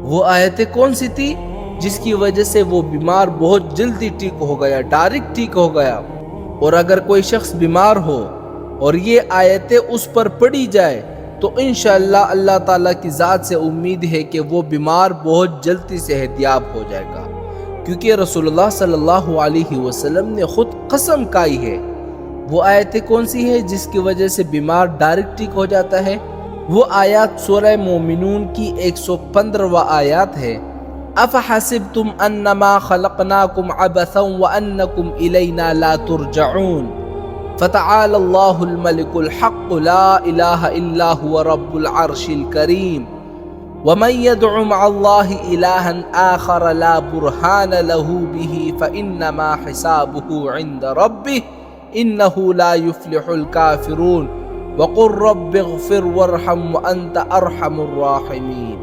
وہ آیتیں کون سی تھی جس کی وجہ سے وہ بیمار بہت جلدی ٹھیک ہو گیا، ڈائریکٹ ٹھیک ہو گیا؟ اور اگر کوئی شخص بیمار ہو اور یہ آیتیں اس پر پڑھی جائے تو انشاءاللہ اللہ تعالیٰ کی ذات سے امید ہے کہ وہ بیمار بہت جلدی صحت یاب ہو جائے گا، کیونکہ رسول اللہ صلی اللہ علیہ وسلم نے خود قسم کھائی ہے۔ وہ آیتیں کون سی ہے جس کی وجہ سے بیمار ڈائریکٹ ٹھیک ہو جاتا ہے؟ وہ آیات سورہ مومنون کی 115واں آیات ہے۔ افحسبتم انما خلقناکم عبثا وانکم الینا لا ترجعون فتعالى الله الملك الحق لا إله إلا هو رب العرش الكريم ومن يدع مع الله إلها آخر لا برهان له به فإنما حسابه عند ربه إنه لا يفلح الكافرون وقل رب اغفر وارحم وأنت أرحم الراحمين۔